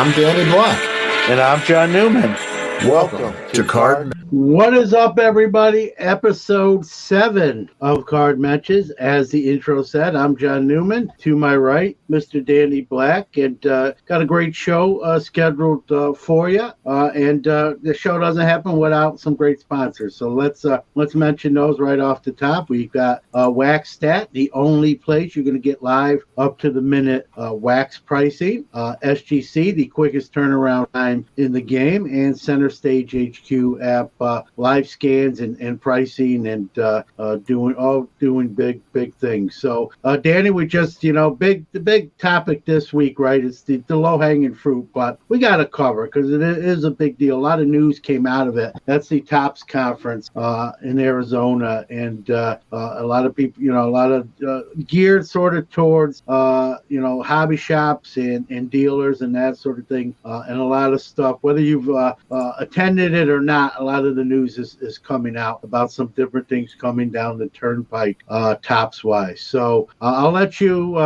I'm Danny Black. And I'm John Newman. Welcome to Card. What is up, everybody? Episode 7 of Card Mensches. As the intro said, I'm John Newman. To my right, Mr. Danny Black. And got a great show scheduled for you. And the show doesn't happen without some great sponsors. So let's mention those right off the top. We've got Wax Stat, the only place you're going to get live up to the minute wax pricing. SGC, the quickest turnaround time in the game. And Center Stage HQ app, live scans and pricing and doing big things. So Danny, we just the big topic this week, right? It's the low hanging fruit, but we got to cover because it is a big deal. A lot of news came out of it. That's the TOPS conference in Arizona, and a lot of people, a lot of geared sort of towards hobby shops and dealers and that sort of thing, and a lot of stuff. Whether you've attended it or not, a lot of the news is coming out about some different things coming down the turnpike, TOPS wise. So I'll let you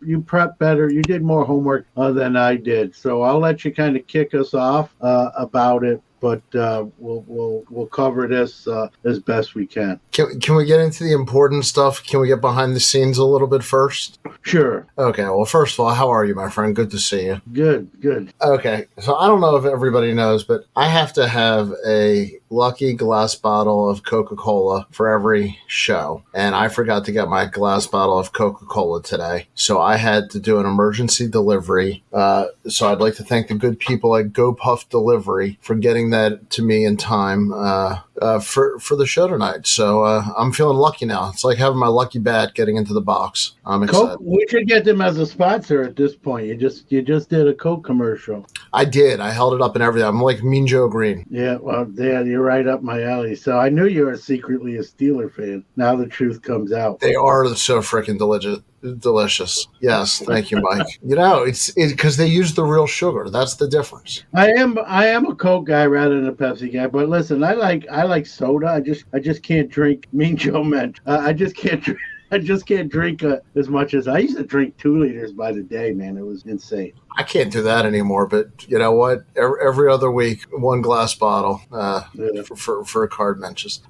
you prep better. You did more homework than I did, so I'll let you kind of kick us off about it. But we'll cover this as best we can. Can we get into the important stuff? Can we get behind the scenes a little bit first? Sure. Okay. Well, first of all, how are you, my friend? Good to see you. Good. Okay. So I don't know if everybody knows, but I have to have a lucky glass bottle of Coca-Cola for every show. And I forgot to get my glass bottle of Coca-Cola today. So I had to do an emergency delivery. So I'd like to thank the good people at GoPuff Delivery for getting that to me in time for the show tonight. So I'm feeling lucky now. It's like having my lucky bat getting into the box. I'm excited. Coke, we should get them as a sponsor at this point. You just did a Coke commercial. I did. I held it up and everything. I'm like Mean Joe Green. Yeah, well, you're right up my alley. So I knew you were secretly a Steeler fan. Now the truth comes out. They are so freaking delicious. Yes, thank you, Mike. It's because they use the real sugar. That's the difference. I am a Coke guy rather than a Pepsi guy. But listen, I like soda. I just can't drink Mean Joe Mensch. I just can't drink as much as I used to drink 2 liters by the day, man. It was insane. I can't do that anymore, but you know what? Every other week, 1 glass bottle for Card Mensches.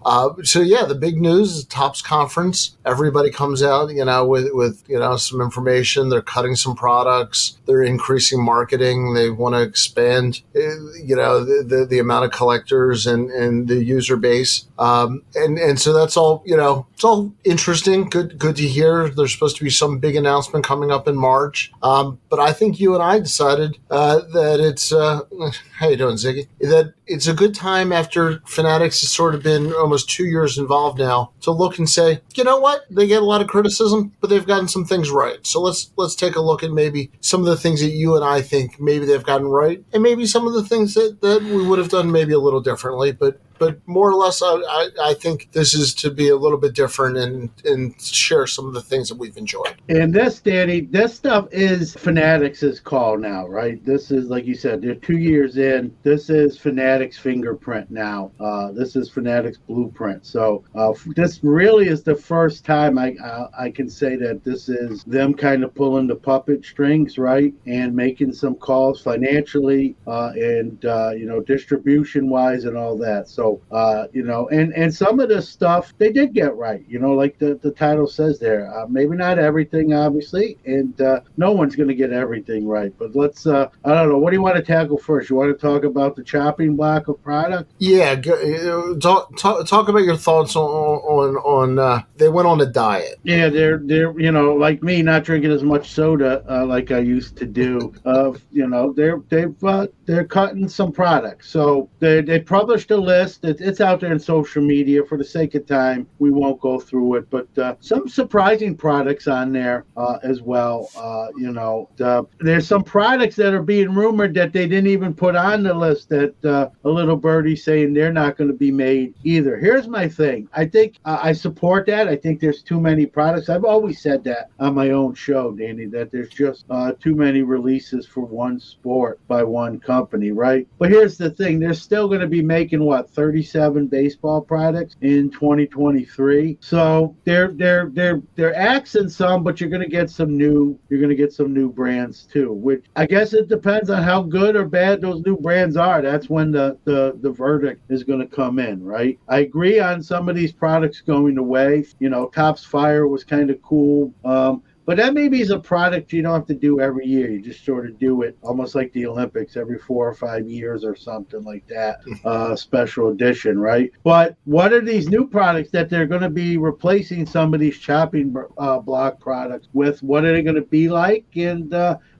So yeah, the big news is TOPS conference. Everybody comes out, with some information. They're cutting some products. They're increasing marketing. They want to expand, the amount of collectors and the user base. And so that's all. It's all interesting. Good to hear. There's supposed to be some big announcement coming up in March. But I think you and I decided that it's how you doing, Ziggy? That it's a good time after Fanatics has sort of been almost 2 years involved now to look and say, you know what? They get a lot of criticism, but they've gotten some things right. So let's take a look at maybe some of the things that you and I think maybe they've gotten right, and maybe some of the things that we would have done maybe a little differently, but more or less, I think this is to be a little bit different and share some of the things that we've enjoyed. And this, Danny, this stuff is Fanatics' call now, right? This is, like you said, they're 2 years in. This is Fanatics' fingerprint now. This is Fanatics' blueprint. So this really is the first time I can say that this is them kind of pulling the puppet strings, right? And making some calls financially and distribution-wise and all that. So, and some of this stuff they did get right, like the title says there. Maybe not everything, obviously, and no one's going to get everything right. But let's, I don't know, what do you want to tackle first? You want to talk about the chopping block of product? Yeah, talk about your thoughts on they went on a diet. Yeah, they're like me, not drinking as much soda like I used to do. They're cutting some products. So they published a list. It's out there in social media. For the sake of time, we won't go through it. But some surprising products on there as well. There's some products that are being rumored that they didn't even put on the list that a little birdie saying they're not going to be made either. Here's my thing. I think I support that. I think there's too many products. I've always said that on my own show, Danny, that there's just too many releases for one sport by one company, right? But here's the thing. They're still going to be making, what, 37 baseball products in 2023. So they're axing some, but you're going to get some new brands too. Which I guess it depends on how good or bad those new brands are. That's when the verdict is going to come in, right? I agree on some of these products going away. Topps Fire was kind of cool. But that maybe is a product you don't have to do every year. You just sort of do it almost like the Olympics every 4 or 5 years or something like that. Special edition, right? But what are these new products that they're going to be replacing some of these chopping block products with? What are they going to be like? And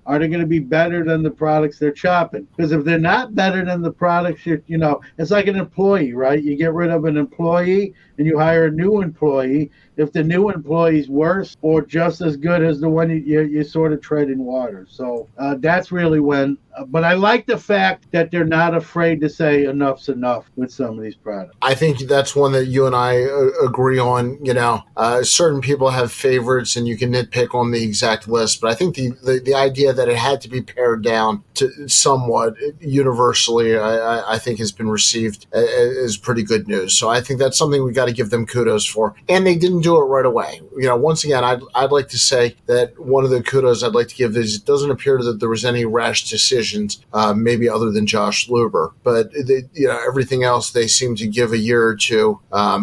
are they going to be better than the products they're chopping? Because if they're not better than the products, it's like an employee, right? You get rid of an employee and you hire a new employee. If the new employee's worse or just as good as the one, you sort of tread in water. So that's really when. But I like the fact that they're not afraid to say enough's enough with some of these products. I think that's one that you and I agree on. Certain people have favorites, and you can nitpick on the exact list. But I think the idea that it had to be pared down to somewhat universally, I think has been received as pretty good news. So I think that's something we got to give them kudos for. And they didn't do it right away. Once again, I'd like to say that one of the kudos I'd like to give is it doesn't appear that there was any rash decisions, maybe other than Josh Luber, but everything else they seem to give a year or two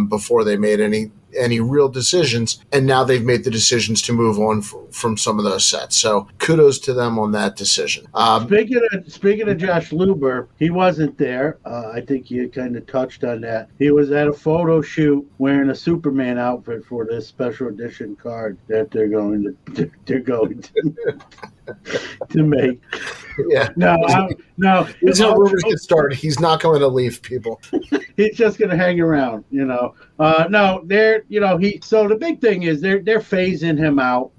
before they made any real decisions, and now they've made the decisions to move on from some of those sets. So kudos to them on that decision. Speaking of Josh Luber, he wasn't there. I think you kind of touched on that. He was at a photo shoot wearing a Superman outfit for this special edition card that they're going to make. Yeah. No. He's how rumors get started. He's not going to leave, people. He's just going to hang around, No, they're, so the big thing is they're phasing him out.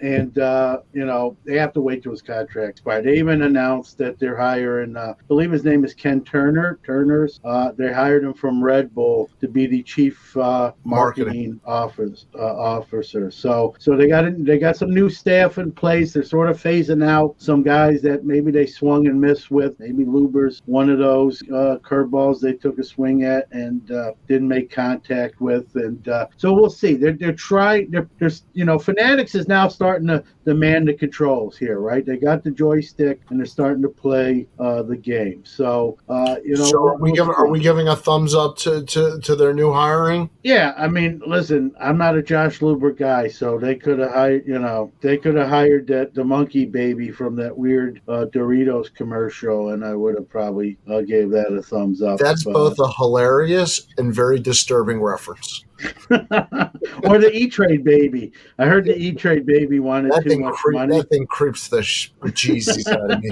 And, they have to wait till his contract expires. They even announced that they're hiring, I believe his name is Ken Turners. They hired him from Red Bull to be the chief marketing officer. So they got some new staff in place. They're sort of phasing out some guys that maybe they swung and missed with. Maybe Luber's one of those curveballs they took a swing at and didn't make contact with. And so we'll see. They're trying. Fanatics is now starting to demand the controls here, right? They got the joystick and they're starting to play the game. So, So are we giving a thumbs up to their new hiring? Yeah, I mean, listen, I'm not a Josh Luber guy, so they could have hired, the monkey baby from that weird Doritos commercial, and I would have probably gave that a thumbs up. That's both a hilarious and very disturbing reference. Or the E-Trade baby. I heard the E-Trade baby wanted too much money. That thing creeps the Jesus out of me.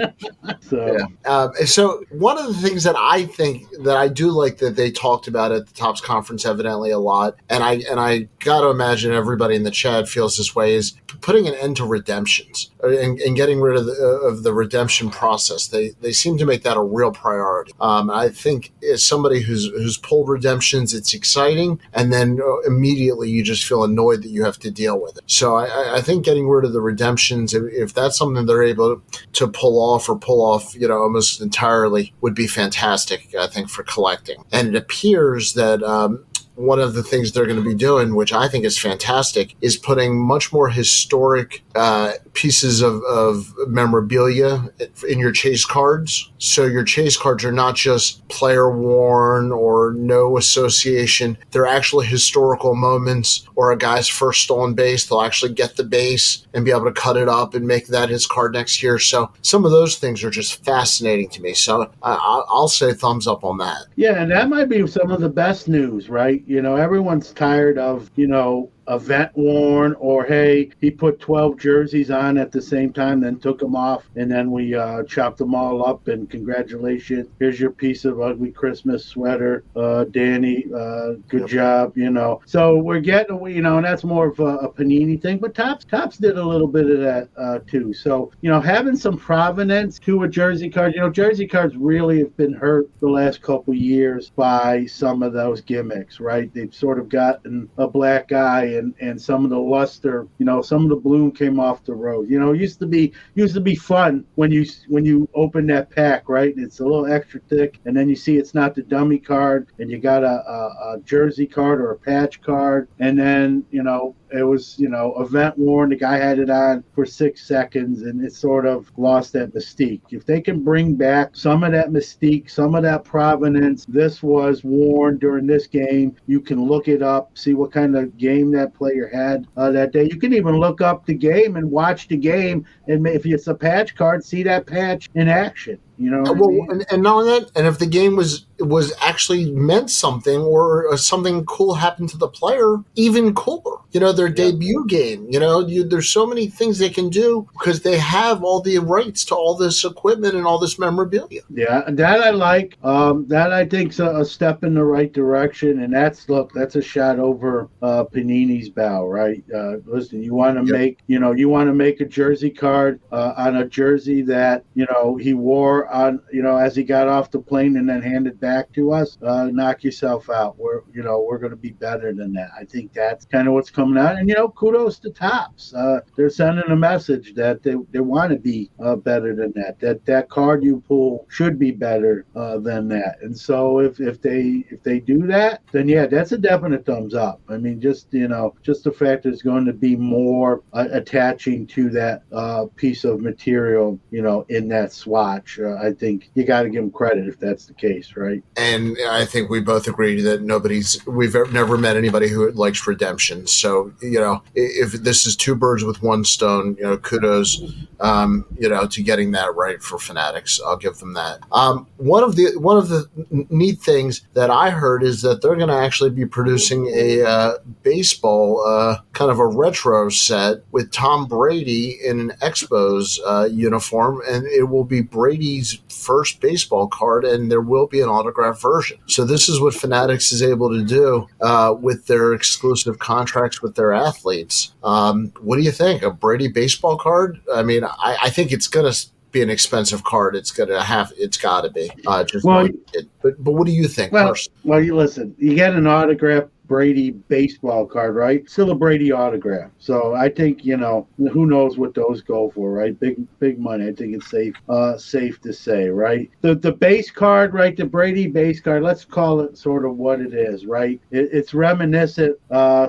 So one of the things that I think that I do like that they talked about at the Topps conference evidently a lot, and I got to imagine everybody in the chat feels this way, is putting an end to redemptions and getting rid of the redemption process. They seem to make that a real priority. I think as somebody who's pulled redemptions, it's exciting, and then immediately you just feel annoyed that you have to deal with it. So I think getting rid of the redemptions, if that's something they're able to pull off almost entirely, would be fantastic, I think, for collecting. And it appears that one of the things they're going to be doing, which I think is fantastic, is putting much more historic pieces of memorabilia in your chase cards. So your chase cards are not just player worn or no association. They're actually historical moments or a guy's first stolen base. They'll actually get the base and be able to cut it up and make that his card next year. So some of those things are just fascinating to me. So I'll say thumbs up on that. Yeah, and that might be some of the best news, right? Everyone's tired of, event worn, or hey, he put 12 jerseys on at the same time, then took them off, and then we chopped them all up, and congratulations, here's your piece of ugly Christmas sweater, Danny, good job, So we're getting, and that's more of a Panini thing, but Topps did a little bit of that too. So, having some provenance to a jersey card, jersey cards really have been hurt the last couple years by some of those gimmicks, right? They've sort of gotten a black eye and some of the luster, some of the bloom came off the rose. It used to be fun when you open that pack, right? It's a little extra thick, and then you see it's not the dummy card, and you got a jersey card or a patch card, and then it was, event worn. The guy had it on for 6 seconds, and it sort of lost that mystique. If they can bring back some of that mystique, some of that provenance, this was worn during this game. You can look it up, see what kind of game that player had that day. You can even look up the game and watch the game, and if it's a patch card, see that patch in action. And not only that, and if the game was actually meant something, or something cool happened to the player, even cooler. Their debut game. There's so many things they can do because they have all the rights to all this equipment and all this memorabilia. Yeah, that I like. That I think's a step in the right direction, and that's a shot over Panini's bow, right? Listen, you want to make a jersey card on a jersey that he wore on as he got off the plane and then handed back to us. Knock yourself out. We're going to be better than that. I think that's kind of what's coming out, and kudos to Topps. They're sending a message that they want to be better than that. That card you pull should be better than that. And so if they do that, then yeah, that's a definite thumbs up. I mean, just the fact there's going to be more attaching to that piece of material, in that swatch. I think you got to give them credit if that's the case, right? And I think we both agree that we've never met anybody who likes redemption. So, if this is two birds with one stone, kudos, to getting that right for Fanatics. I'll give them that. One of the neat things that I heard is that they're going to actually be producing a baseball kind of a retro set with Tom Brady in an Expos uniform, and it will be Brady's first baseball card, and there will be an autographed version. So this is what Fanatics is able to do with their exclusive contracts with their athletes. What do you think? A Brady baseball card? I mean, I think it's going to be an expensive card. It's got to be. But what do you think? Well, you listen. You get an autographed Brady baseball card, right? Still a Brady autograph. So I think, who knows what those go for, right? Big money. I think it's safe to say, right? The base card, right? The Brady base card, let's call it sort of what it is, right? It's reminiscent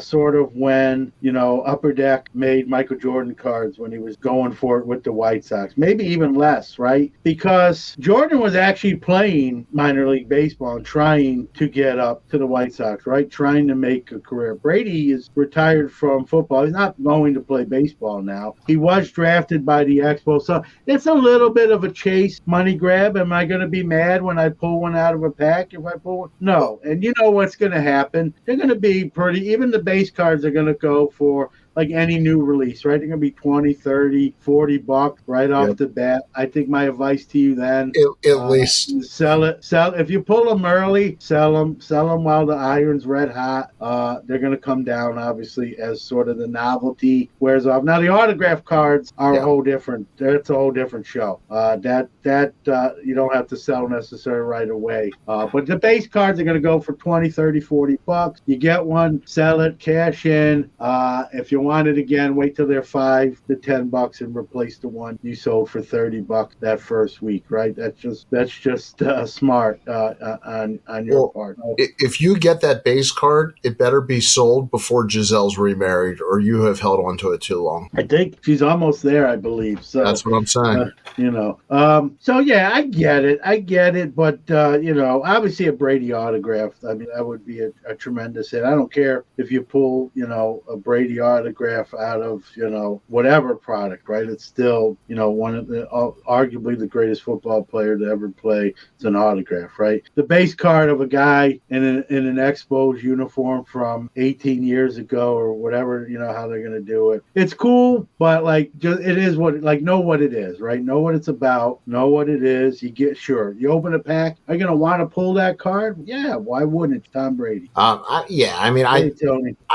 sort of when, Upper Deck made Michael Jordan cards when he was going for it with the White Sox. Maybe even less, right? Because Jordan was actually playing minor league baseball and trying to get up to the White Sox, right? Trying to make a career. Brady is retired from football. He's not going to play baseball now. He was drafted by the Expos, so it's a little bit of a chase money grab. Am I going to be mad when I pull one out of a pack if I pull one? No. And you know what's going to happen. They're going to be even the base cards are going to go for like any new release, right? They're going to be $20, $30, $40 right off the bat. I think my advice to you then, at least sell it. If you pull them early, sell them while the iron's red hot. They're going to come down, obviously, as sort of the novelty wears off. Now, the autograph cards are a whole different. That's a whole different show. That you don't have to sell necessarily right away. But the base cards are going to go for $20, $30, $40. You get one, sell it, cash in. If you want it again, wait till they're $5 to $10 and replace the one you sold for $30 that first week, right? That's just smart on your part. If you get that base card, it better be sold before Giselle's remarried, or you have held on to it too long. I think she's almost there, I believe. So that's what I'm saying. So yeah, I get it, but obviously a Brady autograph. I mean, that would be a tremendous hit. I don't care if you pull, a Brady autograph out of, whatever product, right? It's still, one of the arguably the greatest football player to ever play. It's an autograph, right? The base card of a guy in an Expos uniform from 18 years ago or whatever, how they're going to do it. It's cool, but it is know what it is, right? Know what it's about, know what it is. You open a pack, are you going to want to pull that card? Yeah, why wouldn't it? Tom Brady. I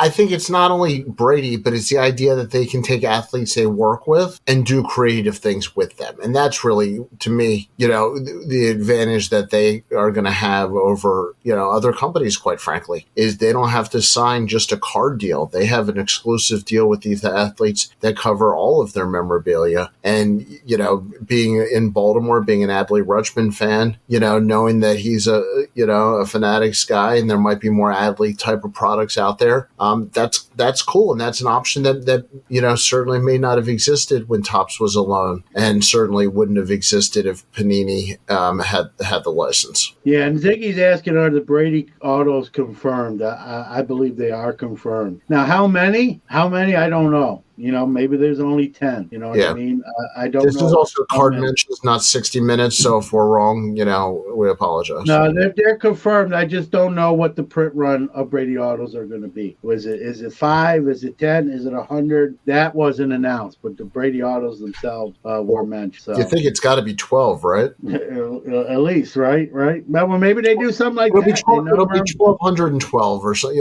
think it's not only Brady, but it's the idea that they can take athletes they work with and do creative things with them. And that's really, to me, the advantage that they are going to have over, other companies, quite frankly, is they don't have to sign just a card deal. They have an exclusive deal with these athletes that cover all of their memorabilia. And, being in Baltimore, being an Adley Rutschman fan, knowing that he's a Fanatics guy and there might be more Adley type of products out there, that's cool. And that's an option that certainly may not have existed when Topps was alone, and certainly wouldn't have existed if Panini had the license. Yeah, and Ziggy's asking, are the Brady autos confirmed? I believe they are confirmed. Now, how many? I don't know. Maybe there's only 10. You know what I mean? I don't know. This is also cardmensches, not 60 minutes. So if we're wrong, we apologize. No, they're confirmed. I just don't know what the print run of Brady autos are going to be. Is it 5? Is it 10? Is it 100? That wasn't announced, but the Brady autos themselves were mentioned. So. You think it's got to be 12, right? At least, right? Well, maybe they do something like that. It'll be 1,212 or so.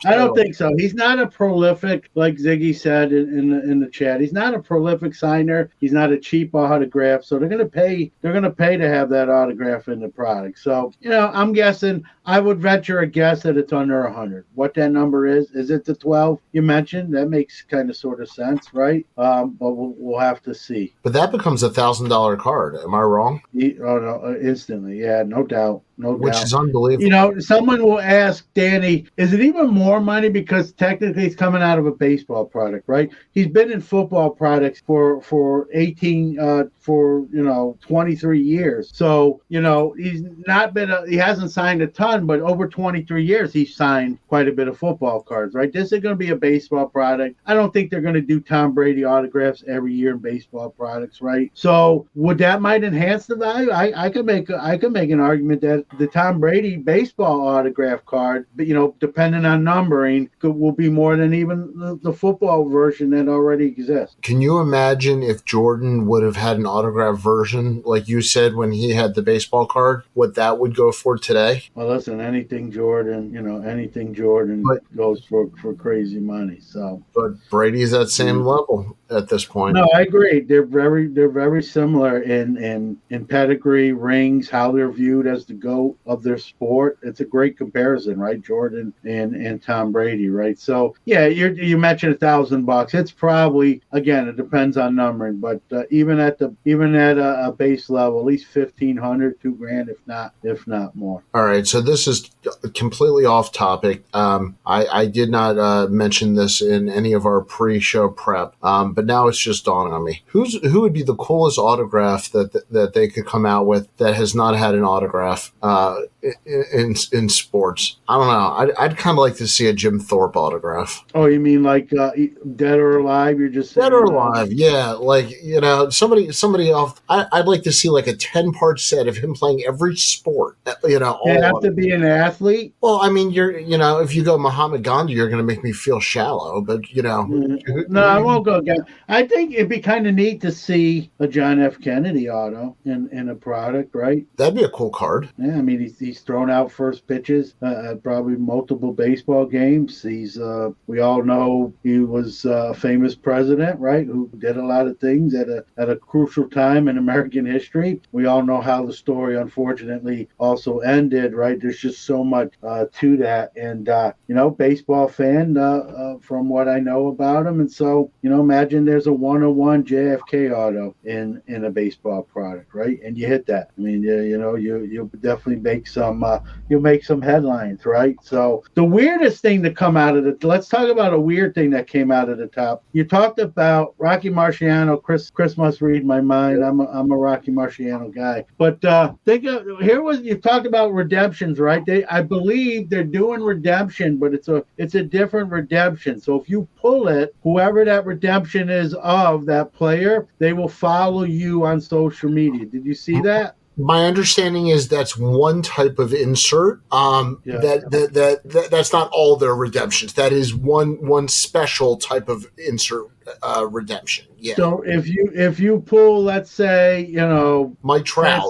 I don't think so. He's not a prolific, like Ziggy said in the chat. He's not a prolific signer. He's not a cheap autograph. So they're going to pay. They're going to pay to have that autograph in the product. So I'm guessing. I would venture a guess that it's under 100. What that number is it the 12 you mentioned? That makes kind of sort of sense, right? But we'll have to see. But that becomes $1,000 card. Am I wrong? No, instantly. Yeah, no doubt. Which is unbelievable. Someone will ask Danny, is it even more money because technically it's coming out of a baseball product, right? He's been in football products for 23 years. So, he's not been he hasn't signed a ton, but over 23 years he's signed quite a bit of football cards, right? This is going to be a baseball product. I don't think they're going to do Tom Brady autographs every year in baseball products, right? So, that might enhance the value? I could make an argument that the Tom Brady baseball autograph card, depending on numbering, will be more than even the football version that already exists. Can you imagine if Jordan would have had an autograph version, like you said, when he had the baseball card, what that would go for today? Well, listen, anything Jordan goes for crazy money. So, but Brady's at same level at this point. No, I agree. They're very similar in pedigree, rings, how they're viewed as the GOAT of their sport. It's a great comparison, right? Jordan and Tom Brady, right? So yeah, you mentioned $1,000. It's probably, again, it depends on numbering, but even at a base level, at least $1,500, $2,000, if not more. All right, so this is completely off topic. I did not mention this in any of our pre-show prep, but now it's just dawning on me. Who would be the coolest autograph that they could come out with that has not had an autograph in sports? I don't know. I'd kind of like to see a Jim Thorpe autograph. Oh, you mean like dead or alive? You're just saying dead or alive? Yeah, like somebody off. I'd like to see like a 10-part set of him playing every sport. You have to be an athlete. Well, I mean, if you go Muhammad Gandhi, you're going to make me feel shallow. But no, I won't go again. I think it'd be kind of neat to see a John F. Kennedy auto in a product, right? That'd be a cool card. Yeah, I mean, he's thrown out first pitches at probably multiple baseball games. We all know he was a famous president, right, who did a lot of things at a crucial time in American history. We all know how the story, unfortunately, also ended, right? There's just so much to that. And, baseball fan from what I know about him. And so, imagine there's a 101 JFK auto in a baseball product, right? And you hit that. I mean, you'll definitely make some headlines, right? So the weirdest thing to come out of let's talk about a weird thing that came out of the top. You talked about Rocky Marciano. Chris must read my mind. I'm a Rocky Marciano guy. But you talked about redemptions, right? I believe they're doing redemption, but it's a different redemption. So if you pull it, whoever that redemption is of that player, they will follow you on social media. Did you see that? My understanding is that's one type of insert. That's not all their redemptions. That is one special type of insert redemption. Yeah. So if you pull, let's say, Mike Trout.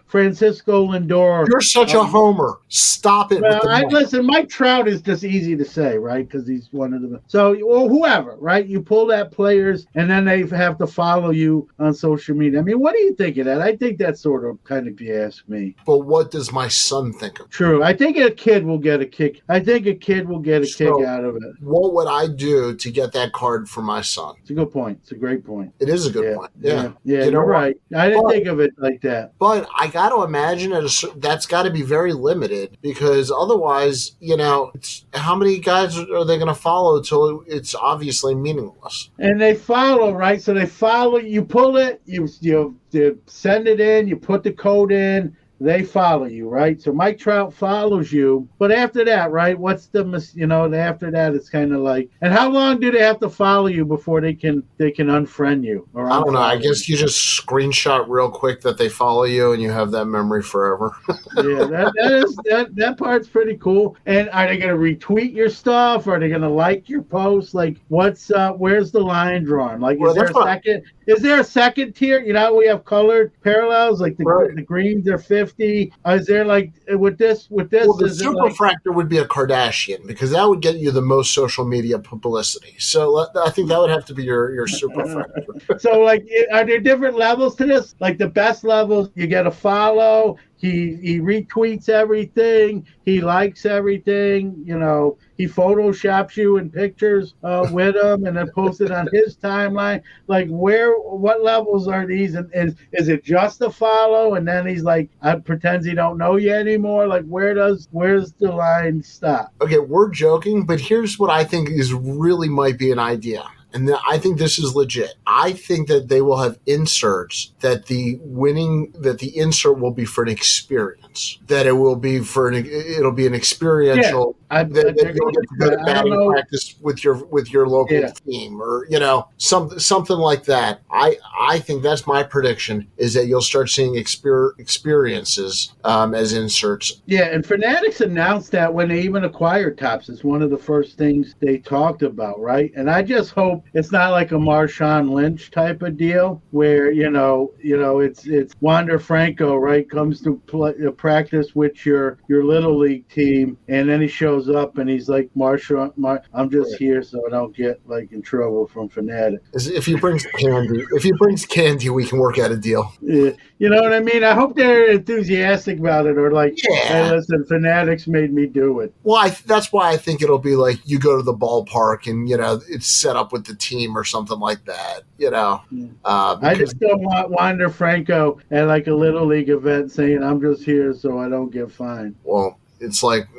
Francisco Lindor. You're such a homer. Stop it. Well, listen, Mike Trout is just easy to say, right? Because he's one of them. So, or whoever, right? You pull that players, and then they have to follow you on social media. I mean, what do you think of that? I think that's sort of kind of, if you ask me. But what does my son think of it? True. I think a kid will get a kick. I think a kid will get a kick out of it. What would I do to get that card for my son? It's a good point. It's a great point. It is a good point. Yeah. You're right. I didn't think of it like that. But I got to imagine that's got to be very limited, because otherwise, how many guys are they going to follow till it's obviously meaningless? And they follow, right? So they follow. You pull it. You send it in. You put the code in. They follow you, right? So Mike Trout follows you, but after that, right? What's after that, it's kind of like, and how long do they have to follow you before they can unfriend you? Or I don't know. I guess you just screenshot real quick that they follow you, and you have that memory forever. Yeah, that part's pretty cool. And are they going to retweet your stuff? Are they going to like your post? Like, where's the line drawn? Like, is there a second tier? We have colored parallels, like the greens are 50. Is there like with this? Well, the superfractor would be a Kardashian, because that would get you the most social media publicity. So I think that would have to be your superfractor. So, like, are there different levels to this? Like, the best levels, you get a follow. He retweets everything. He likes everything. He photoshops you in pictures with him and then posts it on his timeline. Like, what levels are these? And is it just a follow? And then he's like, pretends he don't know you anymore. Like, where's the line stop? Okay, we're joking, but here's what I think really might be an idea. And I think this is legit. I think that they will have inserts that the insert will be for an experience. That it'll be an experiential. Yeah, that you'll get to go to batting practice with your local team, or something like that. I think that's my prediction, is that you'll start seeing experiences as inserts. Yeah, and Fanatics announced that when they even acquired Topps. It's one of the first things they talked about, right? And I just hope it's not like a Marshawn Lynch type of deal where it's Wander Franco, right, comes to practice with your little league team, and then he shows up and he's like, I'm just here so I don't get like in trouble from Fanatics. If he brings candy, we can work out a deal. Yeah, you know what I mean? I hope they're enthusiastic about it, or like, hey, listen, Fanatics made me do it. Well, that's why I think it'll be like you go to the ballpark and it's set up with the team or something like that. I just don't want Wander Franco at like a little league event saying, I'm just here so I don't get fined. Well, it's like,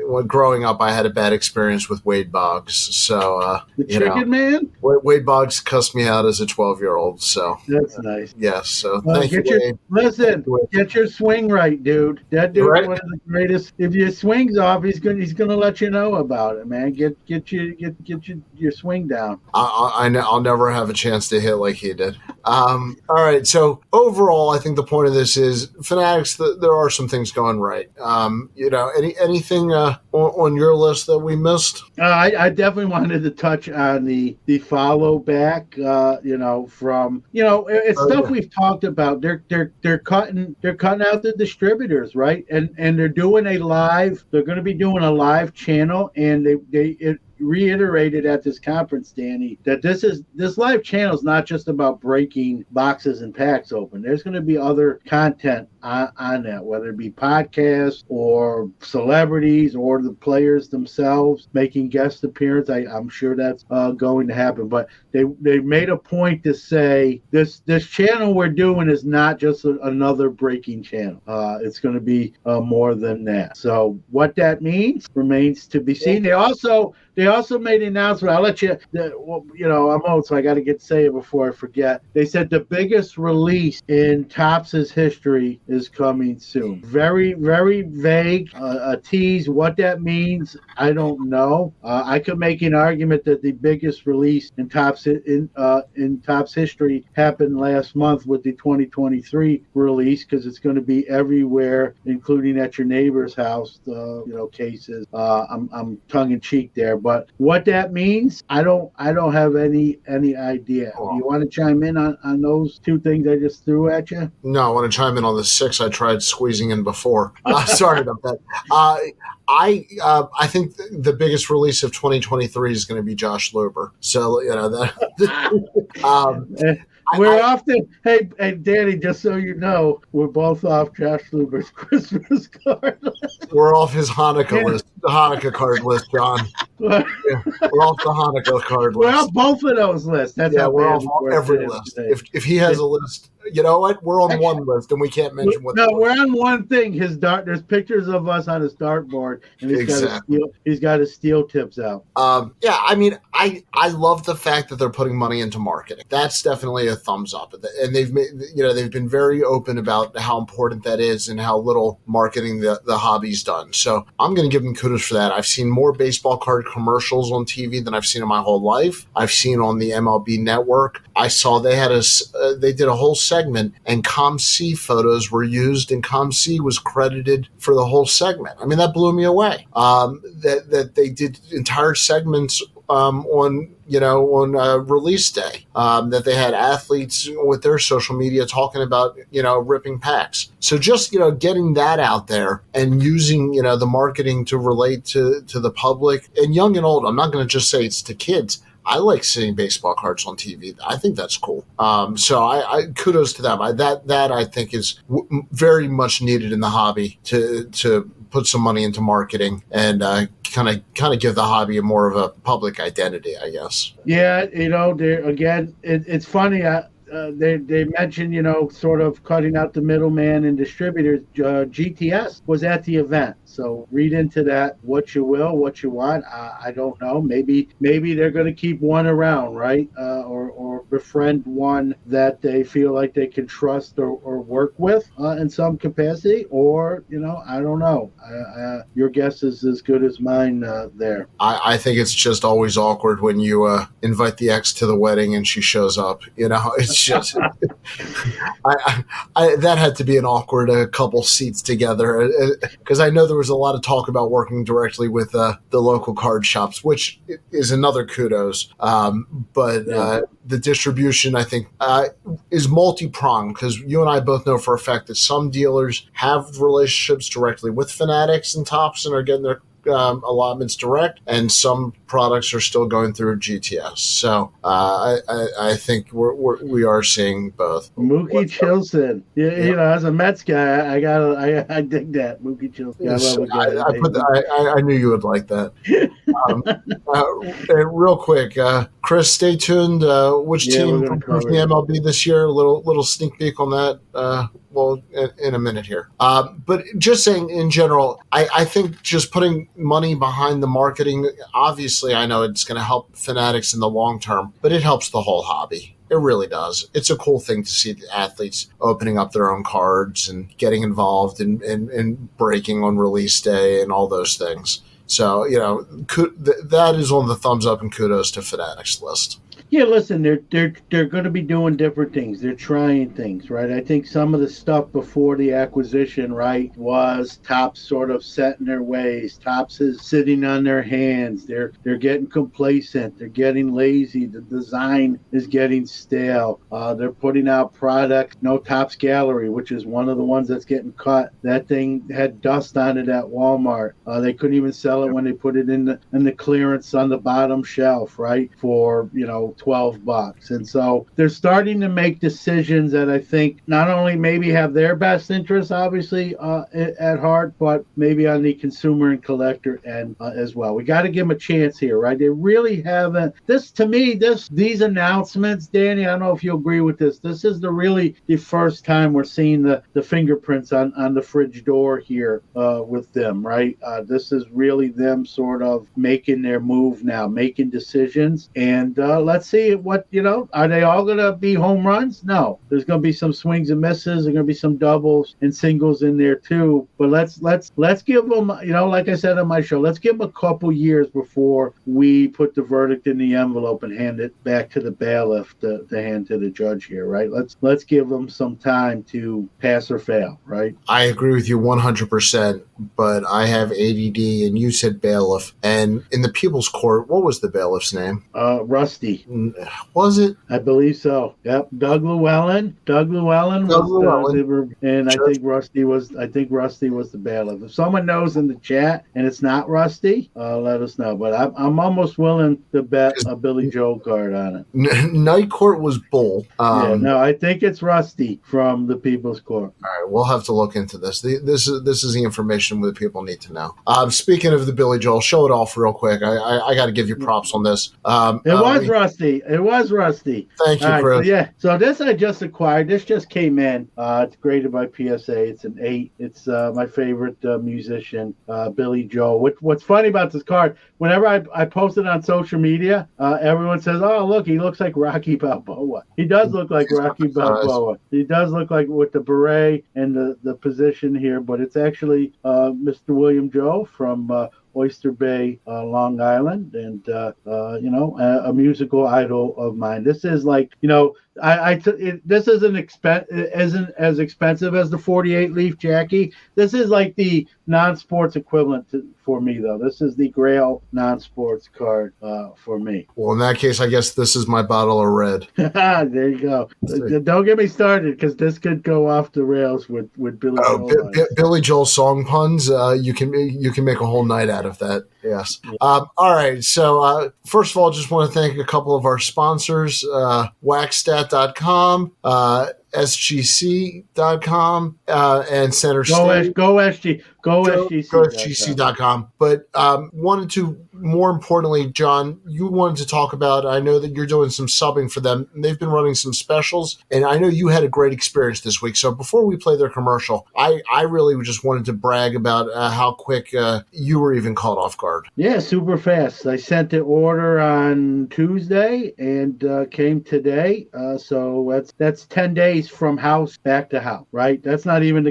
when growing up, I had a bad experience with Wade Boggs. So, the chicken man? Wade Boggs cussed me out as a 12-year-old. So that's nice. Yes. So thank you, Wade. Listen, get your swing right, dude. That dude's one of the greatest. If your swing's off, he's gonna let you know about it, man. Get your swing down. I'll never have a chance to hit like he did. All right. So overall, I think the point of this is Fanatics. There are some things going right. Anything on your list that we missed? I definitely wanted to touch on the follow back. It's stuff we've talked about. They're cutting out the distributors, right? And they're doing a live. They're going to be doing a live channel, and it reiterated at this conference, Danny, that this live channel is not just about breaking boxes and packs open. There's going to be other content on that, whether it be podcasts or celebrities or the players themselves making guest appearance. I'm sure that's going to happen. But they made a point to say this channel we're doing is not just another breaking channel. It's going to be more than that. So what that means remains to be seen. They also made an announcement. I'll let you. I'm old, so I got to say it before I forget. They said the biggest release in Topps' history is coming soon. Very, very vague. A tease. What that means, I don't know. I could make an argument that the biggest release in Topps history happened last month with the 2023 release, because it's going to be everywhere, including at your neighbor's house. Cases. I'm tongue in cheek there, but But what that means, I don't have any idea. Oh. You want to chime in on those two things I just threw at you? No, I want to chime in on the 6 I tried squeezing in before. Sorry about that. I think the biggest release of 2023 is going to be Josh Luber. So that. We're off the hey Danny, just so you know, we're both off Josh Luber's Christmas card list. We're off his Hanukkah list, the Hanukkah card list, John. Yeah, we're off the Hanukkah card list. We're off both of those lists. That's how we're off every list. If he has a list, you know what? We're on one list, and we can't mention what. No, we're on one thing. There's pictures of us on his dartboard, and he's got his steel tips out. I mean, I love the fact that they're putting money into marketing. That's definitely a thumbs up, and they've been very open about how important that is and how little marketing the hobby's done. So I'm going to give them kudos for that. I've seen more baseball card commercials on TV than I've seen in my whole life. I've seen on the MLB Network. I saw they did a whole segment, and ComC photos were used, and ComC was credited for the whole segment. I mean, that blew me away. That they did entire segments on release day, that they had athletes with their social media talking about, ripping packs. So just, getting that out there and using, the marketing to relate to the public and young and old. I'm not going to just say it's to kids. I like seeing baseball cards on TV. I think that's cool. So I kudos to them. That I think is very much needed in the hobby to put some money into marketing and kind of give the hobby more of a public identity, I guess. Yeah, it's funny. They mentioned, sort of cutting out the middleman and distributors. GTS was at the event. So read into that what you will, what you want. I don't know. Maybe they're going to keep one around, right? Or befriend one that they feel like they can trust or work with in some capacity. Or, I don't know. Your guess is as good as mine there. I think it's just always awkward when you invite the ex to the wedding and she shows up. It's just that had to be an awkward couple seats together, because I know there was a lot of talk about working directly with the local card shops, which is another kudos. But the distribution, I think, is multi-pronged, because you and I both know for a fact that some dealers have relationships directly with Fanatics and Topps and are getting their allotments direct, and some products are still going through GTS. So I think we are seeing both. Mookie Chilson, as a Mets guy, I dig that Mookie Chilson. I knew you would like that. And real quick, Chris, stay tuned. Which team from the MLB this year? A little sneak peek on that. In a minute here. But just saying in general, I think just putting money behind the marketing, obviously I know it's going to help Fanatics in the long term, but it helps the whole hobby. It really does. It's a cool thing to see the athletes opening up their own cards and getting involved in breaking on release day and all those things. So, that is on the thumbs up and kudos to Fanatics list. Yeah, listen, they're going to be doing different things. They're trying things, right? I think some of the stuff before the acquisition, right, was Topps sort of set in their ways. Topps is sitting on their hands. They're getting complacent. They're getting lazy. The design is getting stale. They're putting out products. No Topps Gallery, which is one of the ones that's getting cut. That thing had dust on it at Walmart. They couldn't even sell it when they put it in the clearance on the bottom shelf, right, for $12. And so they're starting to make decisions that I think not only maybe have their best interests, obviously, at heart, but maybe on the consumer and collector end as well. We got to give them a chance here, right? They really haven't. These announcements, Danny, I don't know if you agree with this. This is the first time we're seeing the fingerprints on the fridge door here with them, right? This is really them sort of making their move now, making decisions. And let's see what, are they all going to be home runs? No. There's going to be some swings and misses. There's going to be some doubles and singles in there too. But let's give them, like I said on my show, let's give them a couple years before we put the verdict in the envelope and hand it back to the bailiff to hand to the judge here, right? Let's give them some time to pass or fail, right? I agree with you 100%. but I have ADD, and you said bailiff. And in the People's Court, what was the bailiff's name? Rusty. Was it? I believe so. Yep, Doug Llewellyn. Doug Llewellyn was and I think Rusty was. I think Rusty was the bailiff. If someone knows in the chat and it's not Rusty, let us know. But I'm almost willing to bet a Billy Joel card on it. Night Court was Bull. No, I think it's Rusty from the People's Court. All right, we'll have to look into this. This is the information that people need to know. Speaking of the Billy Joel, show it off real quick. I got to give you props on this. Rusty. It was Rusty. Thank you, Chris. So this I just acquired. This just came in. It's graded by PSA. It's an 8. It's my favorite musician, Billy Joel. What's funny about this card, whenever I post it on social media, everyone says, "Oh, look, he looks like Rocky Balboa." He does look like Rocky Balboa. He does look like with the beret and the position here, but it's actually Mr. William Joe from Oyster Bay, Long Island, and a musical idol of mine. This is like, this isn't as expensive as the 48 leaf Jackie. This is like the non-sports equivalent for me, though. This is the Grail non-sports card for me. Well, in that case, I guess this is my bottle of red. There you go. Don't get me started, because this could go off the rails with Billy Joel. Billy Joel song puns. You can make a whole night out of that. Yes. All right. So first of all, just want to thank a couple of our sponsors, Waxstat.com, SGC.com, and Center State. Go SGC. Go SGC.com. But wanted to, more importantly, John, you wanted to talk about, I know that you're doing some subbing for them. They've been running some specials, and I know you had a great experience this week. So before we play their commercial, I really just wanted to brag about how quick you were even caught off guard. Yeah, super fast. I sent the order on Tuesday and came today. So that's 10 days from house back to house, right? That's not even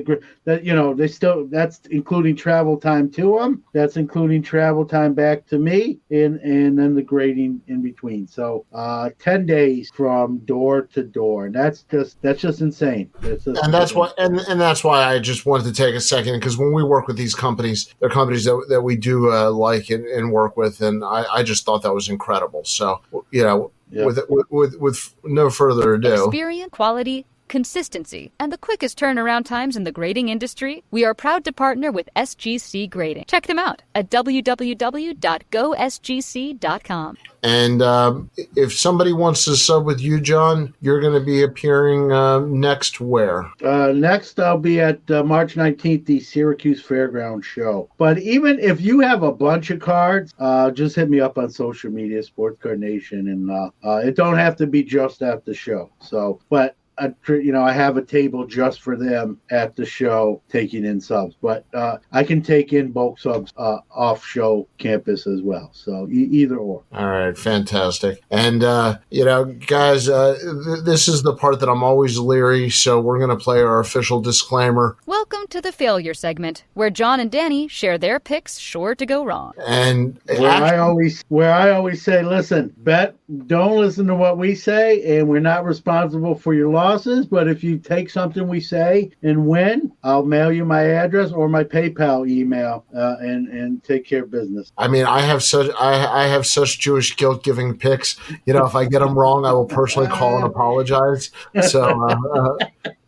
that's including travel time to them. That's including travel time back to me, and then the grading in between. So 10 days from door to door. And that's just insane. That's why I just wanted to take a second, because when we work with these companies, they're companies that we do like and work with, and I just thought that was incredible. So with no further ado, experience, quality, consistency, and the quickest turnaround times in the grading industry, we are proud to partner with SGC Grading. Check them out at www.gosgc.com. And if somebody wants to sub with you, John, you're going to be appearing next where? Next, I'll be at March 19th, the Syracuse Fairground show. But even if you have a bunch of cards, just hit me up on social media, Sports Card Nation, and it don't have to be just at the show. So, but I have a table just for them at the show taking in subs, but I can take in bulk subs off show campus as well. So either or. All right, fantastic. And guys, this is the part that I'm always leery. So we're going to play our official disclaimer. Welcome to the failure segment, where John and Danny share their picks sure to go wrong. And I always say, listen, don't listen to what we say, and we're not responsible for your losses, but if you take something we say and win, I'll mail you my address or my PayPal email and take care of business. I mean, I have such Jewish guilt giving picks. If I get them wrong, I will personally call and apologize. So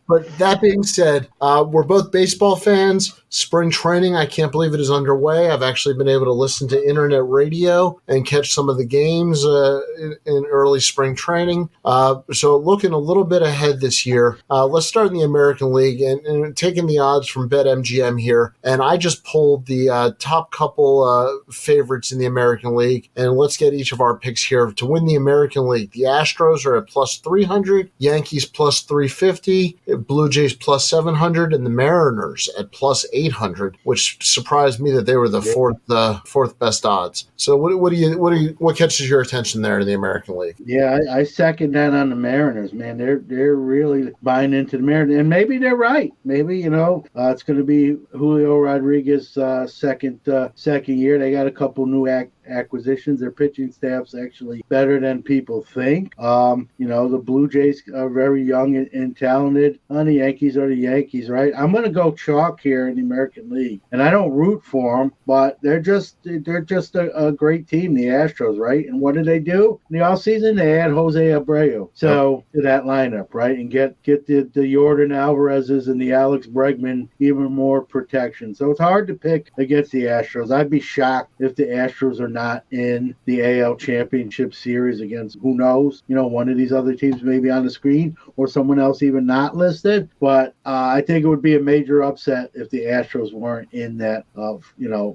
but that being said, we're both baseball fans. Spring training, I can't believe it is underway. I've actually been able to listen to internet radio and catch some of the games in early spring training. So looking a little bit ahead this year, let's start in the American League and taking the odds from BetMGM here. And I just pulled the top couple favorites in the American League. And let's get each of our picks here to win the American League. The Astros are at plus 300, Yankees plus 350, Blue Jays plus 700, and the Mariners at plus 800, which surprised me that they were the fourth best odds. So what catches your attention there in the American League? Yeah, I second that on the Mariners, man. They're really buying into the Mariners, and maybe they're right. Maybe it's going to be Julio Rodriguez second year. They got a couple new acquisitions. Their pitching staff's actually better than people think. The Blue Jays are very young and talented. The Yankees are the Yankees, right? I'm going to go chalk here in the American League, and I don't root for them, but they're just a great team, the Astros, right? And what did they do in the offseason? They add Jose Abreu to that lineup, right? And get the Jordan Alvarez's and the Alex Bregman even more protection. So it's hard to pick against the Astros. I'd be shocked if the Astros are not in the AL Championship Series against, who knows, one of these other teams maybe on the screen or someone else even not listed. But I think it would be a major upset if the Astros weren't in that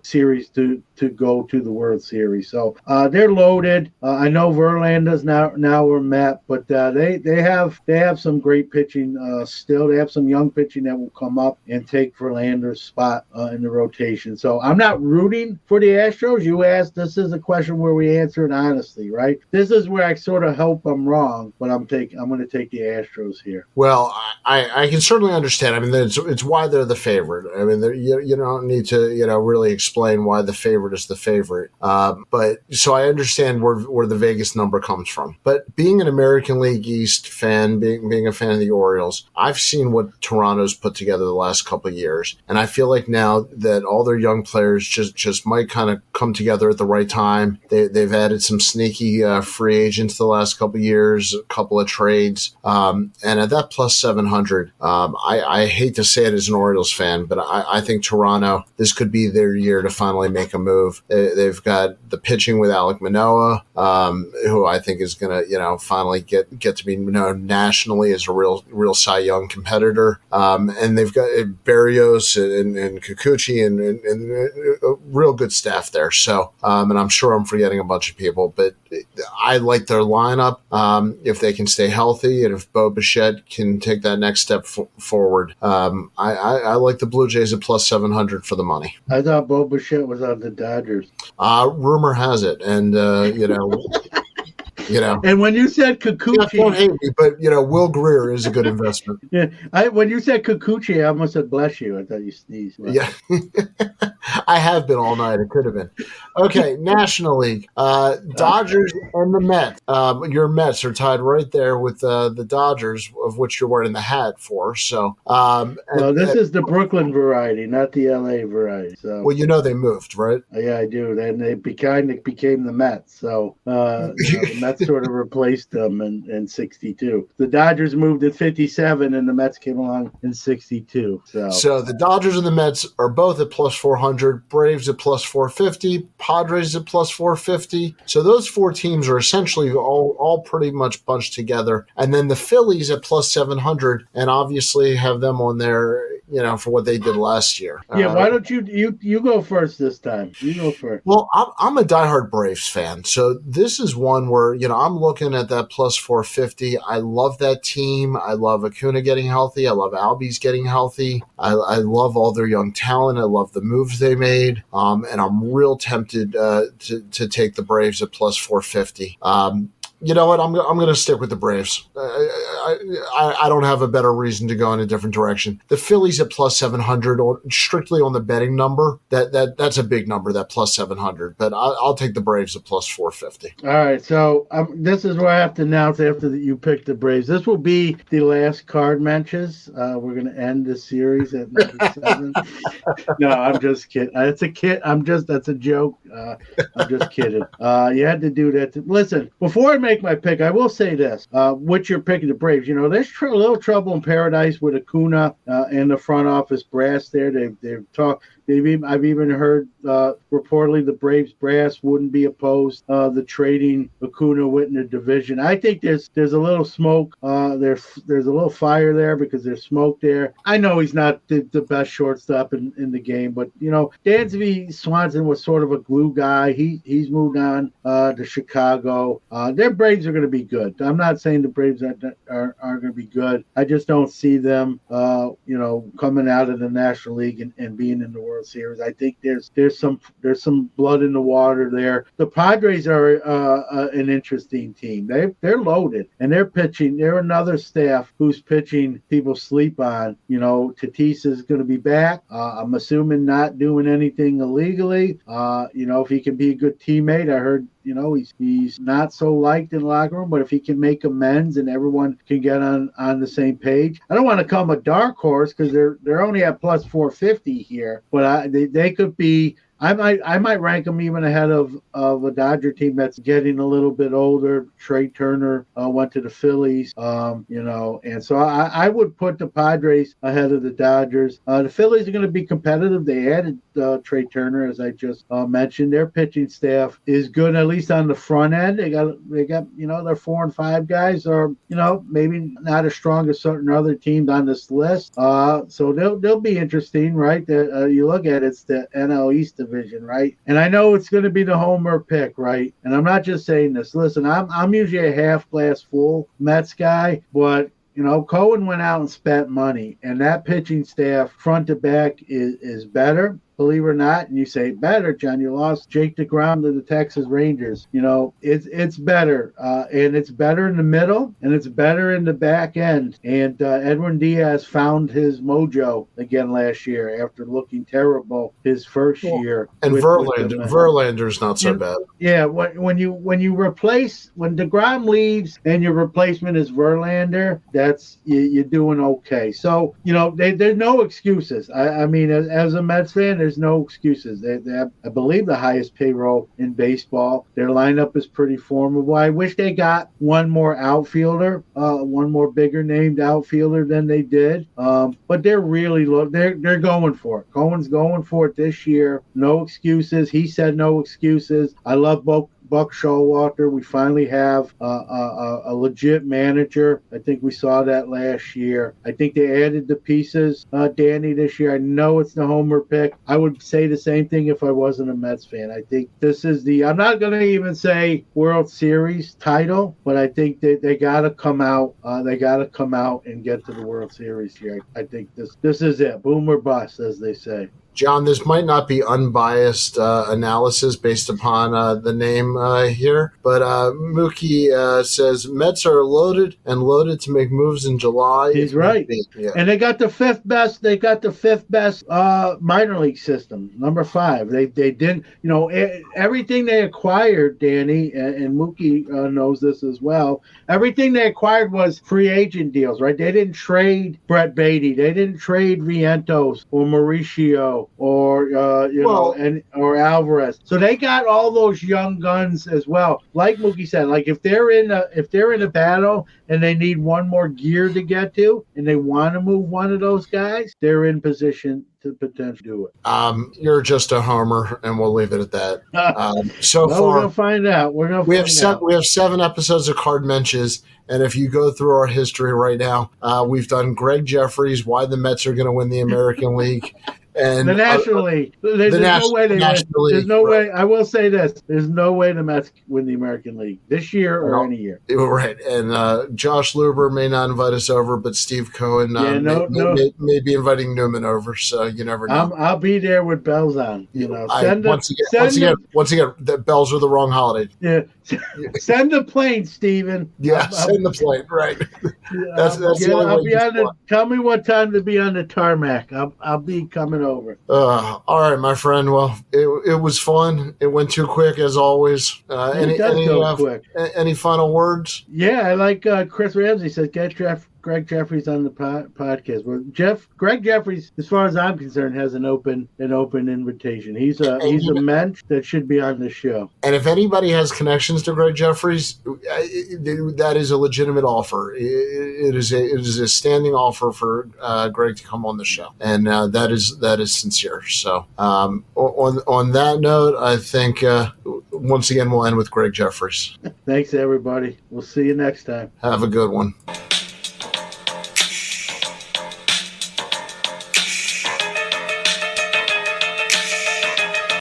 series to go to the World Series. So they're loaded. I know Verlander's now are met, but they have some great pitching still. They have some young pitching that will come up and take Verlander's spot in the rotation. So I'm not rooting for the Astros. You asked, this is a question where we answer it honestly, right? This is where I sort of hope I'm wrong, but I'm going to take the Astros here. Well, I can certainly understand. I mean, it's why they're the favorite. I mean, you don't need to really explain why the favorite is the favorite. But so I understand where the Vegas number comes from. But being an American League East fan, being a fan of the Orioles, I've seen what Toronto's put together the last couple of years, and I feel like now that all their young players just might kind of come together at the right time. They've added some sneaky free agents the last couple of years, a couple of trades, and at that plus 700, I hate to say it as an Orioles fan, but I think Toronto, this could be their year to finally make a move. They've got the pitching with Alek Manoah, who I think is going to finally get to be known nationally as a real Cy Young competitor, and they've got Berrios and Kikuchi and a real good staff there. So, and I'm sure I'm forgetting a bunch of people, but I like their lineup. If they can stay healthy and if Bo Bichette can take that next step forward, I like the Blue Jays at plus 700 for the money. I thought Bo Bichette was on the Dodgers. Rumor has it, and And when you said Kikuchi, don't hate me, but Will Greer is a good investment. Yeah, when you said Kikuchi, I almost said bless you. I thought you sneezed. Right? Yeah, I have been all night. It could have been. Okay, National League, Dodgers and the Mets. Your Mets are tied right there with the Dodgers, of which you're wearing the hat for. So, this is the Brooklyn variety, not the LA variety. So, well, they moved, right? Yeah, I do. Then they became the Mets. So, the Mets sort of replaced them in 62. The Dodgers moved at 57, and the Mets came along in 62. So the Dodgers and the Mets are both at plus 400, Braves at plus 450, Padres at plus 450. So those four teams are essentially all pretty much bunched together. And then the Phillies at plus 700, and obviously have them on there, for what they did last year. Yeah, why don't you go first this time? You go first. Well, I'm a diehard Braves fan, so this is one where I'm looking at that plus 450. I love that team. I love Acuna getting healthy. I love Albies getting healthy. I love all their young talent. I love the moves they made, and I'm real tempted to take the Braves at plus 450. You know what? I'm going to stick with the Braves. I don't have a better reason to go in a different direction. The Phillies at plus 700, strictly on the betting number. That's a big number, that plus 700. But I'll take the Braves at plus 450. All right. So this is where I have to announce after you pick the Braves. This will be the last card Mensches. We're going to end the series at number 7. No, I'm just kidding. It's a kid. That's a joke. I'm just kidding. You had to do that. Listen, before I make my pick, I will say this. What you're picking the Braves, there's a little trouble in paradise with Acuna and the front office brass there. They've talked. I've even heard reportedly the Braves brass wouldn't be opposed the trading Acuna within the division. I think there's a little smoke. There's a little fire there because there's smoke there. I know he's not the best shortstop in the game, but Dansby Swanson was sort of a glue guy. He's moved on to Chicago. They're Braves are going to be good. I'm not saying the Braves are going to be good. I just don't see them, coming out of the National League and being in the World Series. I think there's some blood in the water there. The Padres are an interesting team. They're loaded and they're pitching. They're another staff whose pitching people sleep on. Tatis is going to be back. I'm assuming not doing anything illegally. If he can be a good teammate, I heard. He's not so liked in the locker room, but if he can make amends and everyone can get on the same page, I don't want to come a dark horse because they're only at plus 450 here, but they could be. I might rank them even ahead of a Dodger team that's getting a little bit older. Trey Turner went to the Phillies, and so I would put the Padres ahead of the Dodgers. The Phillies are going to be competitive. They added Trey Turner, as I just mentioned. Their pitching staff is good, at least on the front end. They got their 4 and 5 guys are maybe not as strong as certain other teams on this list. So they'll be interesting, right? You look at it's the NL East division, right? And I know it's going to be the homer pick, right? And I'm not just saying this. Listen, I'm usually a half glass full Mets guy, but Cohen went out and spent money, and that pitching staff front to back is better. Believe it or not, and you say better, John, you lost Jake DeGrom to the Texas Rangers. It's better, and it's better in the middle, and it's better in the back end. And Edwin Diaz found his mojo again last year after looking terrible his first year. And Verlander's not so bad. Yeah, when DeGrom leaves and your replacement is Verlander, that's you're doing okay. So there's no excuses. I mean, as a Mets fan, there's no excuses. They have, I believe, the highest payroll in baseball. Their lineup is pretty formidable. I wish they got one more outfielder, one more bigger named outfielder than they did. But they're really low. They're going for it. Cohen's going for it this year. No excuses. He said no excuses. I love Buck Showalter. We finally have a legit manager. I think we saw that last year. I think they added the pieces, Danny, this year. I know it's the homer pick. I would say the same thing if I wasn't a Mets fan. I think this is I'm not going to even say World Series title, but I think they got to come out. They got to come out and get to the World Series here. I think this is it. Boom or bust, as they say. John, this might not be unbiased analysis based upon the name here, but Mookie says Mets are loaded to make moves in July. He's right. Yeah. And they got the fifth best. They got the fifth best minor league system, number 5. They didn't, everything they acquired, Danny, and Mookie knows this as well. Everything they acquired was free agent deals, right? They didn't trade Brett Beatty. They didn't trade Vientos or Mauricio or or Alvarez. So they got all those young guns as well. Like Mookie said, like if they're in a battle and they need one more gear to get to, and they want to move one of those guys, they're in position to potentially do it. You're just a homer, and we'll leave it at that. Far, we're gonna find out. We have 7 episodes of Card Mensches, and if you go through our history right now, we've done Greg Jeffries, why the Mets are going to win the American League. And the National League. There's no way they win. There's no way. I will say this. There's no way the Mets win the American League this year or any year. Right. And Josh Luber may not invite us over, but Steve Cohen may be inviting Newman over, so you never know. I'll be there with bells on. Once again, the bells are the wrong holiday. Yeah. Send the plane, Steven. Yeah, send the plane, right. That's the only way tell me what time to be on the tarmac. I'll be coming over. All right, my friend. Well, it was fun. It went too quick, as always. Any final words? Yeah, I like Chris Ramsey says, get Greg Jeffries on the podcast. Well, Greg Jeffries, as far as I'm concerned, has an open invitation. He's a mensch that should be on the show. And if anybody has connections to Greg Jeffries, that is a legitimate offer. It is a standing offer for Greg to come on the show, and that is sincere. So on that note, I think once again we'll end with Greg Jeffries. Thanks, everybody. We'll see you next time. Have a good one.